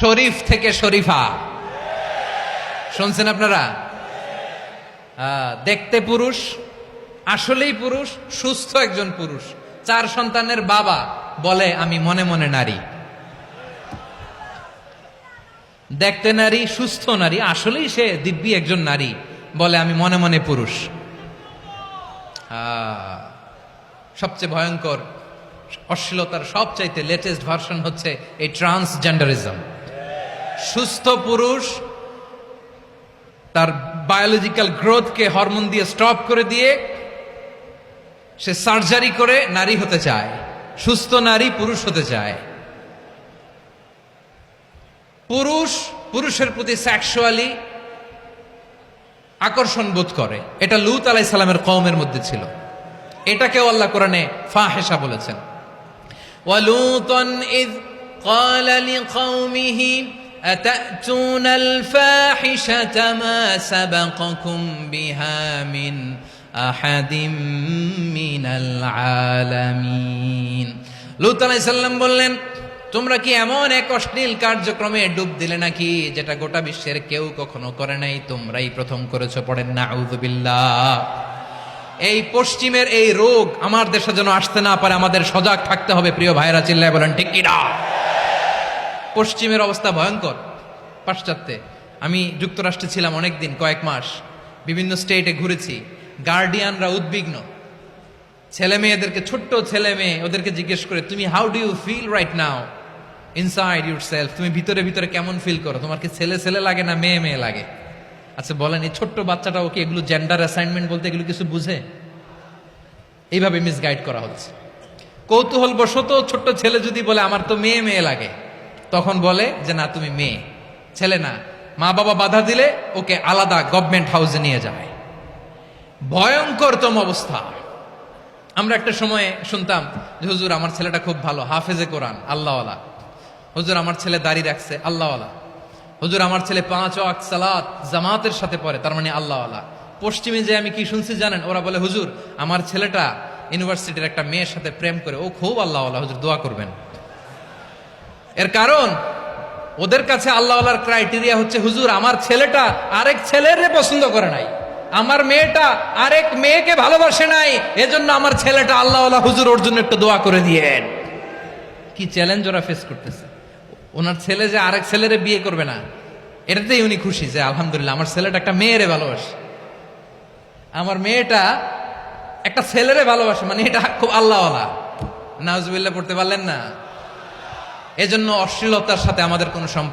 শরীফ থেকে শরীফা শুনছেন আপনারা? দেখতে পুরুষ, আসলেই পুরুষ, সুস্থ একজন পুরুষ, 4 সন্তানের বাবা, বলে আমি মনে মনে নারী। দেখতে নারী, সুস্থ নারী, আসলেই সে দিব্যি একজন নারী, বলে আমি মনে মনে পুরুষ। সবচেয়ে ভয়ঙ্কর অশ্লীলতার সবচাইতে লেটেস্ট ভার্সন হচ্ছে এই ট্রান্সজেন্ডারিজম। সুস্থ পুরুষ তার বায়োলজিক্যাল গ্রোথকে হরমোন দিয়ে স্টপ করে দিয়ে সে সার্জারি করে নারী হতে চায়, সুস্থ নারী পুরুষ হতে চায়। পুরুষের প্রতি সেক্সুয়ালি আকর্ষণ বোধ করে। এটা লূত আলাইহিস সালামের কওমের মধ্যে ছিল। এটাকেও আল্লাহ কোরআনে ফাহিশা বলেছেন। ওয়ালুতান ইয ক্বালা লিকাওমিহি আতাতুনাল ফাহিশাতা মা সাবাকাকুম বিহা মিন আহাদিম মিনাল আলামিন। লূত আলাইহিস সালাম বললেন, তোমরা কি এমন এক অশ্লীল কার্যক্রমে ডুব দিলে নাকি যেটা গোটা বিশ্বের কেউ কখনো করে নাই, তোমরাই প্রথম করেছো। পড়েন নাউযুবিল্লাহ। এই পশ্চিমের এই রোগ আমার দেশে যেন আসতে না পারে, আমাদের সজাগ থাকতে হবে। প্রিয় ভাইরা, চিল্লায় বলেন ঠিক কি না? পশ্চিমের অবস্থা ভয়ঙ্কর। পাশ্চাত্যে আমি যুক্তরাষ্ট্রে ছিলাম অনেকদিন, কয়েক মাস, বিভিন্ন স্টেটে ঘুরেছি। গার্ডিয়ানরা উদ্বিগ্ন, ছেলে মেয়েদেরকে, ছোট্ট ছেলে মেয়ে, ওদেরকে জিজ্ঞেস করে, তুমি how do you feel right now inside yourself? তুমি ভিতরে ভিতরে কেমন ফিল করো? তোমার কি ছেলে ছেলে লাগে না মেয়ে মেয়ে লাগে? আচ্ছা বলেন, এই ছোট্ট বাচ্চাটা ওকে এগুলো জেন্ডার অ্যাসাইনমেন্ট বলতে এগুলো কিছু বুঝে? এইভাবে মিসগাইড করা হচ্ছে। কৌতূহল বশত ছোট্ট ছেলে যদি বলে আমার তো মেয়ে মেয়ে লাগে, তখন বলে যে না তুমি মেয়ে, ছেলে না। মা বাবা বাধা দিলে ওকে আলাদা গভর্নমেন্ট হাউসে নিয়ে যায়। ভয়ঙ্করতম অবস্থা। আমরা একটা সময়ে শুনতাম যে হুজুর আমার ছেলেটা খুব ভালো, হাফেজে কোরআন, আল্লাহওয়ালা। হুজুর আমার ছেলে দাড়ি রাখছে, আল্লাহওয়ালা। হুজুর আমার ছেলে 5 ওয়াক্ত সালাত জামাতের সাথে পড়ে, তার মানে আল্লাহওয়ালা। পশ্চিমে যে আমি কি শুনছি জানেন? ওরা বলে হুজুর আমার ছেলেটা ইউনিভার্সিটির একটা মেয়ের সাথে প্রেম করে, ও খুব আল্লাহওয়ালা, হুজুর দোয়া করবেন। এর কারণ ওদের কাছে আল্লাহওয়ালার ক্রাইটেরিয়া হচ্ছে হুজুর আমার ছেলেটা আরেক ছেলের পছন্দ করে নাই, আমার মেয়েটা আরেক মেয়েকে ভালোবাসে নাই, এজন্য আমার ছেলেটা আল্লাহওয়ালা, হুজুর ওর জন্য একটু দোয়া করে দিয়েন। কি চ্যালেঞ্জ ওরা ফেস করতেছে। ওনার ছেলে যে আরেক ছেলেরে বিয়ে করবে না, এটাতেই উনি খুশি যে আলহামদুলিল্লাহ আমার ছেলেটা একটা মেয়েরে ভালোবাসে, আমার মেয়েটা একটা ছেলেরে ভালোবাসে, মানে এটা খুব আল্লাহওয়ালা। নাউজুবিল্লাহ পড়তে পারলেন না? এজন্য অশ্লীলতার সাথে আমাদের কোনো সম্পর্ক